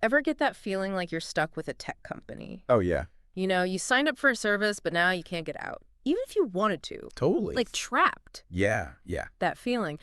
Ever get that feeling like you're stuck with a tech company? Oh, yeah. You know, you signed up for a service, but now you can't get out, even if you wanted to. Totally. Like trapped, Yeah, yeah. that feeling.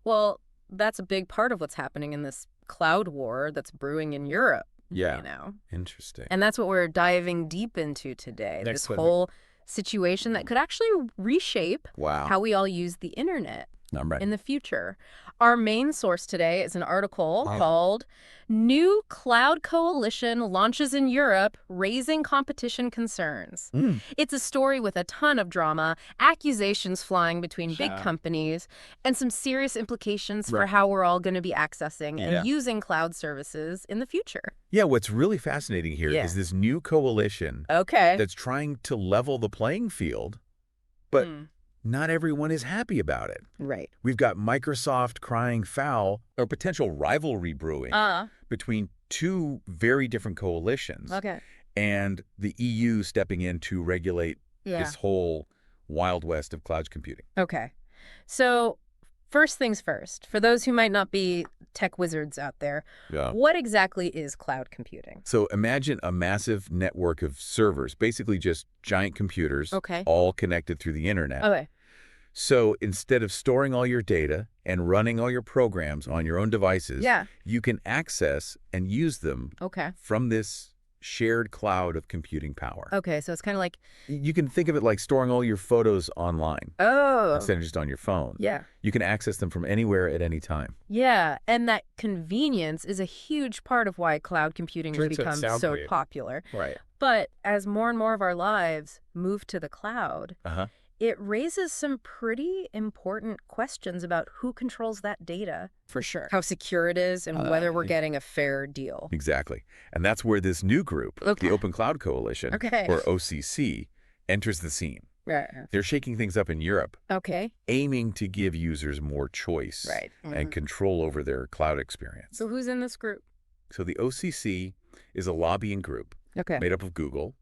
Well, that's a big part of what's happening in this cloud war that's brewing in Europe. Yeah. You know? Interesting. And that's what we're diving deep into today. Next This one. whole situation that could actually reshape Wow. how we all use the internet I'm ready. in the future. Our main source today is an article called New Cloud Coalition Launches in Europe, Raising Competition Concerns. It's a story with a ton of drama, accusations flying between big companies, and some serious implications for how we're all going to be accessing and using cloud services in the future. Yeah, what's really fascinating here is this new coalition that's trying to level the playing field, but not everyone is happy about it. Right. We've got Microsoft crying foul, or potential rivalry brewing between two very different coalitions. And the EU stepping in to regulate this whole Wild West of cloud computing. Okay. So first things first, for those who might not be tech wizards out there, what exactly is cloud computing? So imagine a massive network of servers, basically just giant computers, all connected through the internet. So instead of storing all your data and running all your programs on your own devices, you can access and use them from this shared cloud of computing power. So it's kind of like... You can think of it like storing all your photos online instead of just on your phone. You can access them from anywhere at any time. And that convenience is a huge part of why cloud computing has become so popular. But as more and more of our lives move to the cloud, it raises some pretty important questions about who controls that data, for sure, how secure it is, and whether we're getting a fair deal. Exactly. And that's where this new group, the Open Cloud Coalition, or OCC, enters the scene. They're shaking things up in Europe, aiming to give users more choice and control over their cloud experience. So who's in this group? So the OCC is a lobbying group made up of Google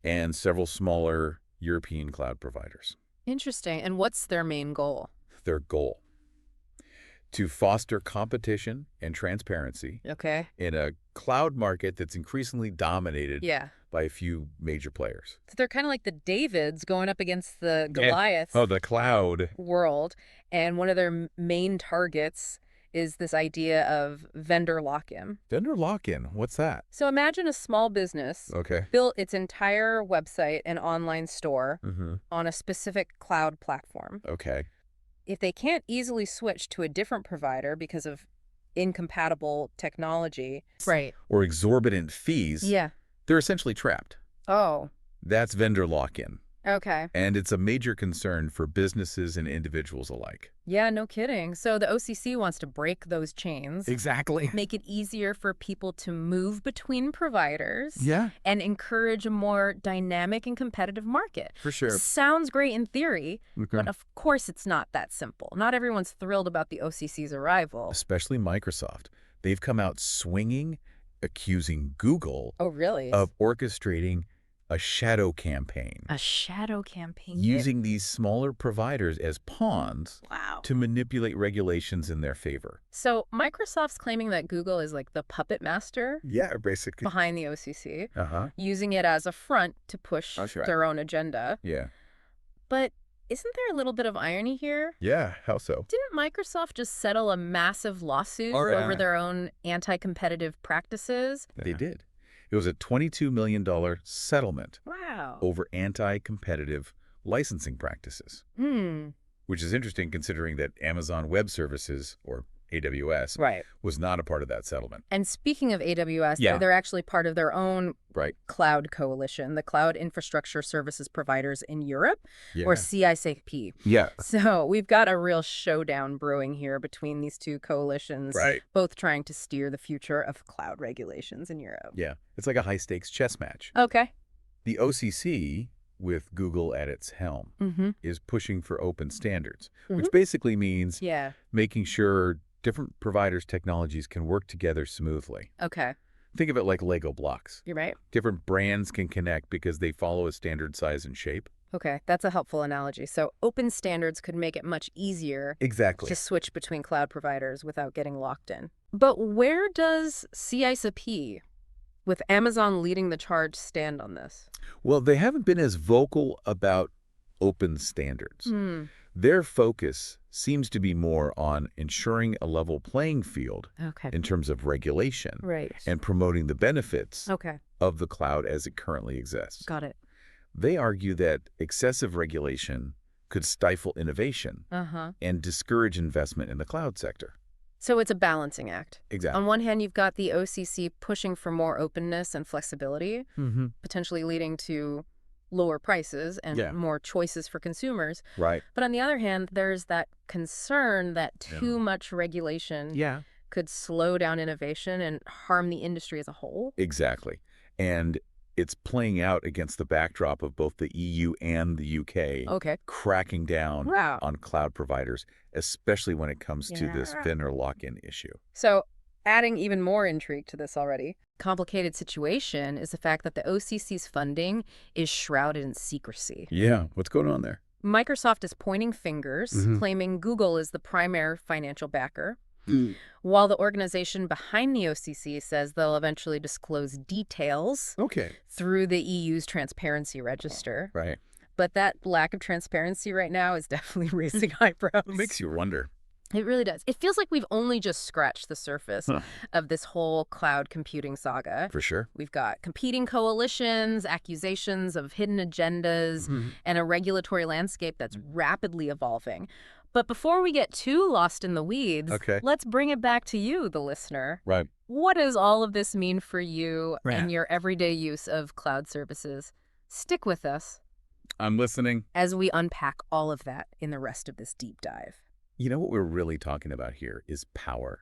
and several smaller European cloud providers. Interesting. And what's their main goal? Their goal: to foster competition and transparency in a cloud market that's increasingly dominated by a few major players. So they're kind of like the Davids going up against the Goliath the cloud world. And one of their main targets is this idea of vendor lock-in. Vendor lock-in? What's that? So imagine a small business built its entire website and online store on a specific cloud platform. If they can't easily switch to a different provider because of incompatible technology, or exorbitant fees, they're essentially trapped. That's vendor lock-in. And it's a major concern for businesses and individuals alike. No kidding. So the OCC wants to break those chains. Make it easier for people to move between providers. And encourage a more dynamic and competitive market. For sure. Sounds great in theory, but of course it's not that simple. Not everyone's thrilled about the OCC's arrival. Especially Microsoft. They've come out swinging, accusing Google of orchestrating a shadow campaign. A shadow campaign? Using these smaller providers as pawns to manipulate regulations in their favor. So Microsoft's claiming that Google is like the puppet master basically. behind the OCC, using it as a front to push their own agenda. But isn't there a little bit of irony here? How so? Didn't Microsoft just settle a massive lawsuit over their own anti-competitive practices? They did. It was a $22 million settlement over anti-competitive licensing practices, which is interesting considering that Amazon Web Services, or AWS, was not a part of that settlement. And speaking of AWS, they're actually part of their own cloud coalition, the Cloud Infrastructure Services Providers in Europe, or CICP. So we've got a real showdown brewing here between these two coalitions, both trying to steer the future of cloud regulations in Europe. It's like a high-stakes chess match. The OCC, with Google at its helm, is pushing for open standards, which basically means making sure different providers' technologies can work together smoothly. Think of it like Lego blocks. You're right. Different brands can connect because they follow a standard size and shape. Okay, that's a helpful analogy. So open standards could make it much easier Exactly. to switch between cloud providers without getting locked in. But where does CISA, with Amazon leading the charge, stand on this? Well, they haven't been as vocal about open standards. Hmm. Their focus seems to be more on ensuring a level playing field in terms of regulation and promoting the benefits of the cloud as it currently exists. Got it. They argue that excessive regulation could stifle innovation and discourage investment in the cloud sector. So it's a balancing act. Exactly. On one hand, you've got the OCC pushing for more openness and flexibility, potentially leading to lower prices and more choices for consumers. Right. But on the other hand, there's that concern that too much regulation could slow down innovation and harm the industry as a whole. Exactly. And it's playing out against the backdrop of both the EU and the UK cracking down on cloud providers, especially when it comes to this vendor lock-in issue. So adding even more intrigue to this already complicated situation is the fact that the OCC's funding is shrouded in secrecy. Yeah, what's going on there? Microsoft is pointing fingers, claiming Google is the primary financial backer, while the organization behind the OCC says they'll eventually disclose details through the EU's transparency register. Right. But that lack of transparency right now is definitely raising eyebrows. It makes you wonder. It really does. It feels like we've only just scratched the surface of this whole cloud computing saga. For sure. We've got competing coalitions, accusations of hidden agendas, and a regulatory landscape that's rapidly evolving. But before we get too lost in the weeds, let's bring it back to you, the listener. Right. What does all of this mean for you and your everyday use of cloud services? Stick with us. I'm listening. As we unpack all of that in the rest of this deep dive. You know what we're really talking about here is power.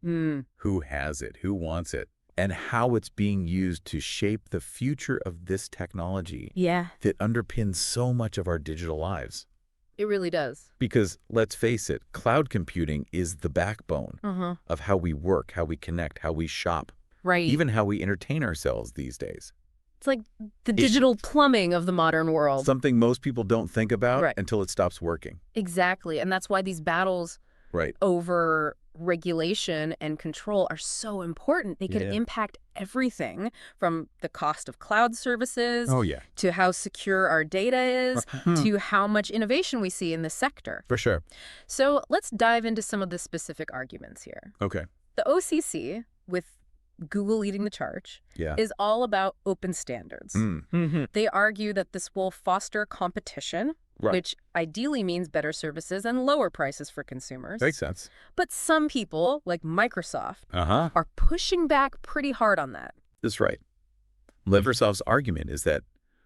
Who has it? Who wants it? And how it's being used to shape the future of this technology that underpins so much of our digital lives. It really does. Because let's face it, cloud computing is the backbone of how we work, how we connect, how we shop, even how we entertain ourselves these days. It's like the digital plumbing of the modern world. Something most people don't think about until it stops working. Exactly. And that's why these battles over regulation and control are so important. They could impact everything from the cost of cloud services to how secure our data is to how much innovation we see in the sector. For sure. So let's dive into some of the specific arguments here. Okay. The OCC, with Google leading the charge, is all about open standards. They argue that this will foster competition, which ideally means better services and lower prices for consumers. Makes sense. But some people, like Microsoft, are pushing back pretty hard on that. That's right. Microsoft's argument is that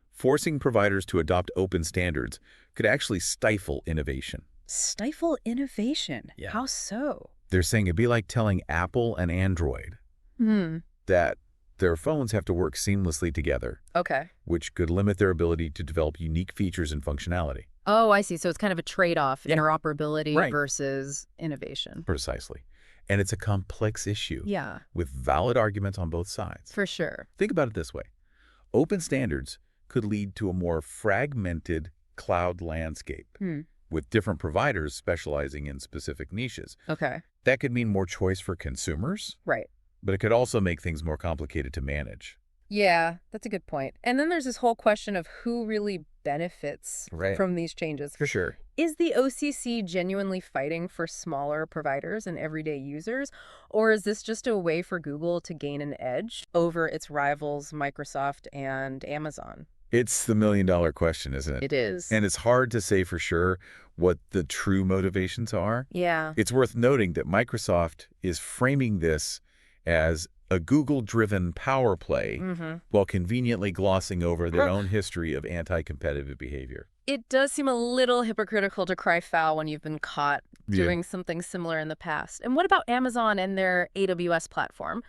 forcing providers to adopt open standards could actually stifle innovation. Stifle innovation? Yeah. How so? They're saying it'd be like telling Apple and Android that their phones have to work seamlessly together. Which could limit their ability to develop unique features and functionality. Oh, I see. So it's kind of a trade-off, interoperability versus innovation. Precisely. And it's a complex issue. Yeah. With valid arguments on both sides. For sure. Think about it this way. Open standards could lead to a more fragmented cloud landscape with different providers specializing in specific niches. That could mean more choice for consumers. But it could also make things more complicated to manage. Yeah, that's a good point. And then there's this whole question of who really benefits from these changes. For sure. Is the OCC genuinely fighting for smaller providers and everyday users? Or is this just a way for Google to gain an edge over its rivals, Microsoft and Amazon? It's the million-dollar question, isn't it? It is. And it's hard to say for sure what the true motivations are. Yeah. It's worth noting that Microsoft is framing this as a Google-driven power play while conveniently glossing over their own history of anti-competitive behavior. It does seem a little hypocritical to cry foul when you've been caught doing something similar in the past. And what about Amazon and their AWS platform?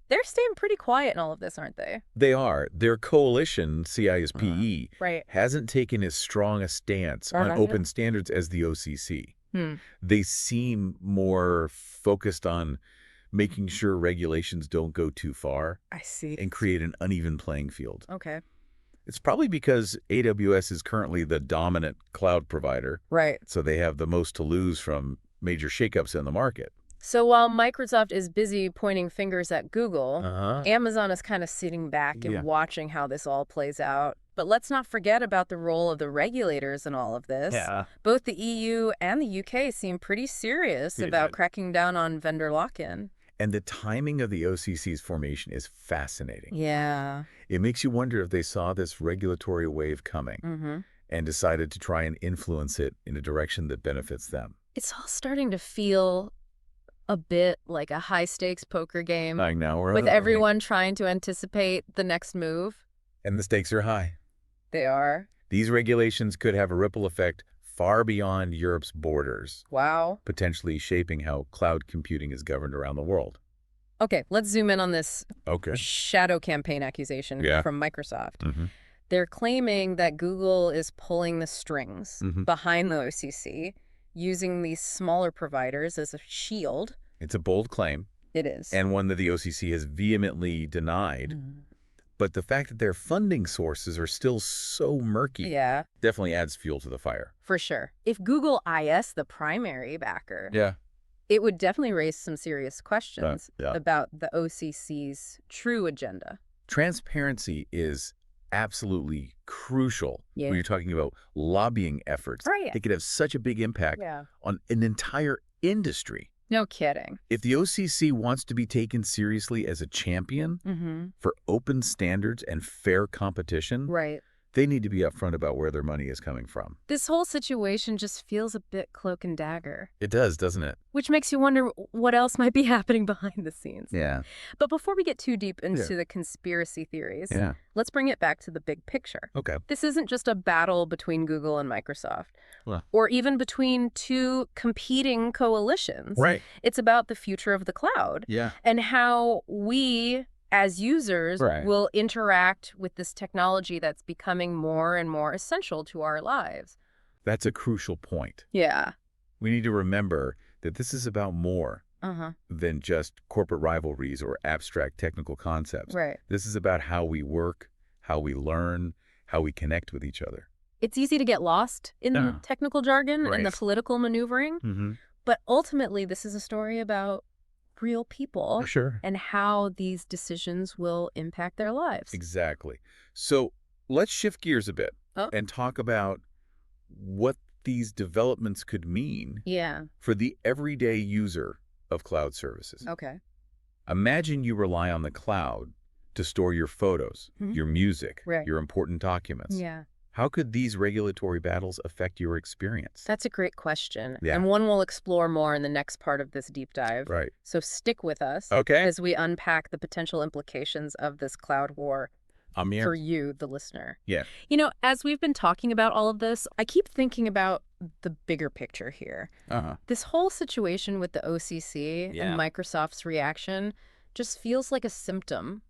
They're staying pretty quiet in all of this, aren't they? They are. Their coalition, CISPE, hasn't taken as strong a stance on open standards as the OCC. They seem more focused on making sure regulations don't go too far. I see. And create an uneven playing field. It's probably because AWS is currently the dominant cloud provider. Right. So they have the most to lose from major shakeups in the market. So while Microsoft is busy pointing fingers at Google, Amazon is kind of sitting back and watching how this all plays out. But let's not forget about the role of the regulators in all of this. Yeah. Both the EU and the UK seem pretty serious about cracking down on vendor lock-in. And the timing of the OCC's formation is fascinating. Yeah. It makes you wonder if they saw this regulatory wave coming and decided to try and influence it in a direction that benefits them. It's all starting to feel a bit like a high-stakes poker game Like now we're with everyone trying to anticipate the next move. And the stakes are high. They are. These regulations could have a ripple effect far beyond Europe's borders. Wow. Potentially shaping how cloud computing is governed around the world. Okay, let's zoom in on this shadow campaign accusation from Microsoft. They're claiming that Google is pulling the strings behind the OCC, using these smaller providers as a shield. It's a bold claim. It is. And one that the OCC has vehemently denied. But the fact that their funding sources are still so murky definitely adds fuel to the fire. For sure. If Google IS the primary backer, it would definitely raise some serious questions about the OCC's true agenda. Transparency is absolutely crucial when you're talking about lobbying efforts. They could have such a big impact on an entire industry. No kidding. If the OCC wants to be taken seriously as a champion for open standards and fair competition, they need to be upfront about where their money is coming from. This whole situation just feels a bit cloak and dagger. It does, doesn't it? Which makes you wonder what else might be happening behind the scenes. Yeah. But before we get too deep into the conspiracy theories, let's bring it back to the big picture. Okay. This isn't just a battle between Google and Microsoft, or even between two competing coalitions. It's about the future of the cloud and how we as users will interact with this technology that's becoming more and more essential to our lives. That's a crucial point. Yeah. We need to remember that this is about more than just corporate rivalries or abstract technical concepts. This is about how we work, how we learn, how we connect with each other. It's easy to get lost in the technical jargon and the political maneuvering, but ultimately this is a story about real people and how these decisions will impact their lives. Exactly. So let's shift gears a bit and talk about what these developments could mean for the everyday user of cloud services. Okay. Imagine you rely on the cloud to store your photos, your music, your important documents. How could these regulatory battles affect your experience? That's a great question, and one we'll explore more in the next part of this deep dive. So stick with us as we unpack the potential implications of this cloud war for you, the listener. You know, as we've been talking about all of this, I keep thinking about the bigger picture here. This whole situation with the OCC and Microsoft's reaction just feels like a symptom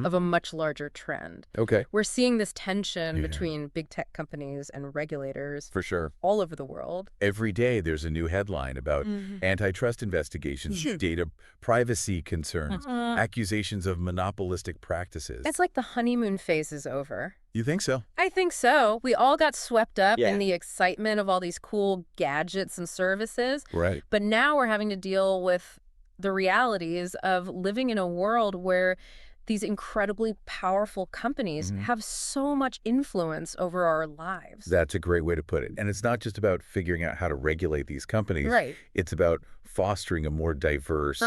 of a much larger trend. We're seeing this tension between big tech companies and regulators all over the world. Every day there's a new headline about antitrust investigations, data privacy concerns, accusations of monopolistic practices. It's like the honeymoon phase is over. You think so? I think so. We all got swept up in the excitement of all these cool gadgets and services. But now we're having to deal with the realities of living in a world where these incredibly powerful companies have so much influence over our lives. That's a great way to put it. And it's not just about figuring out how to regulate these companies. It's about fostering a more diverse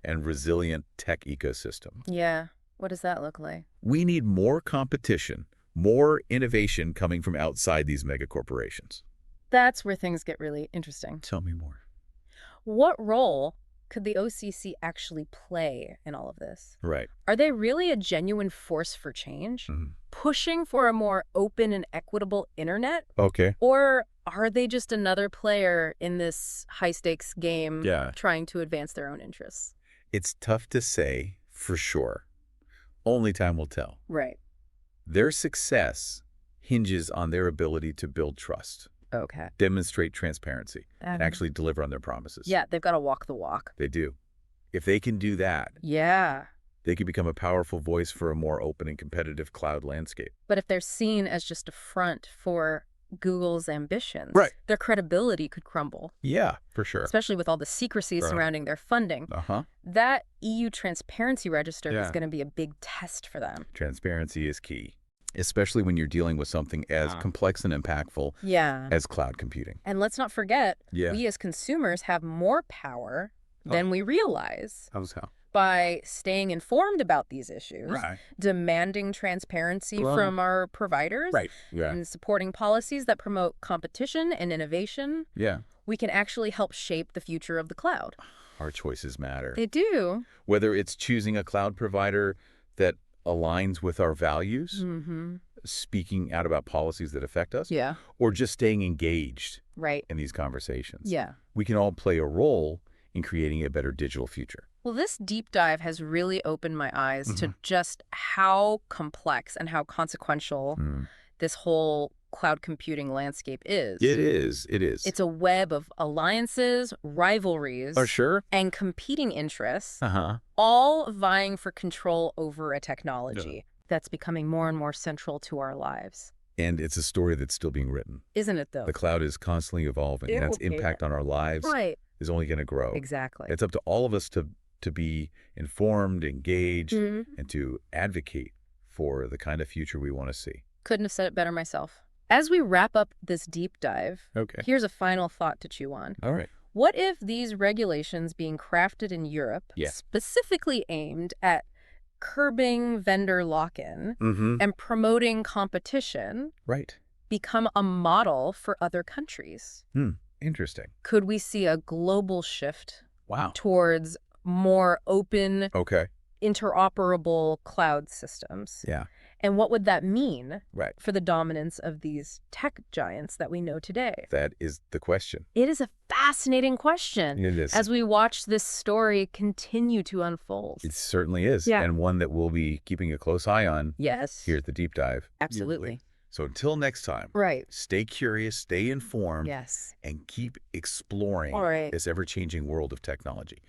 and resilient tech ecosystem. Yeah. What does that look like? We need more competition, more innovation coming from outside these mega corporations. That's where things get really interesting. Tell me more. What role could the OCC actually play in all of this? Are they really a genuine force for change? Pushing for a more open and equitable internet? Or are they just another player in this high-stakes game trying to advance their own interests? It's tough to say for sure. Only time will tell. Their success hinges on their ability to build trust. Demonstrate transparency and actually deliver on their promises. They've got to walk the walk. They do. If they can do that, They could become a powerful voice for a more open and competitive cloud landscape. But if they're seen as just a front for Google's ambitions, Right. their credibility could crumble. Yeah, for sure. Especially with all the secrecy surrounding their funding. That EU transparency register is going to be a big test for them. Transparency is key, especially when you're dealing with something as complex and impactful as cloud computing. And let's not forget, we as consumers have more power than we realize. How so? By staying informed about these issues, demanding transparency from our providers, and supporting policies that promote competition and innovation, we can actually help shape the future of the cloud. Our choices matter. They do. Whether it's choosing a cloud provider that aligns with our values, speaking out about policies that affect us, or just staying engaged in these conversations. We can all play a role in creating a better digital future. Well, this deep dive has really opened my eyes to just how complex and how consequential this whole cloud computing landscape is. It is. It is. It's a web of alliances, rivalries, and competing interests, all vying for control over a technology that's becoming more and more central to our lives. And it's a story that's still being written. Isn't it, though? The cloud is constantly evolving, and its impact on our lives is only going to grow. Exactly. It's up to all of us to be informed, engaged, and to advocate for the kind of future we want to see. Couldn't have said it better myself. As we wrap up this deep dive, here's a final thought to chew on. All right. What if these regulations being crafted in Europe, specifically aimed at curbing vendor lock-in and promoting competition, become a model for other countries? Interesting. Could we see a global shift towards more open, interoperable cloud systems? And what would that mean for the dominance of these tech giants that we know today? That is the question. It is a fascinating question. It is. As we watch this story continue to unfold. It certainly is. And one that we'll be keeping a close eye on here at the Deep Dive. Absolutely. So until next time, stay curious, stay informed, and keep exploring this ever-changing world of technology.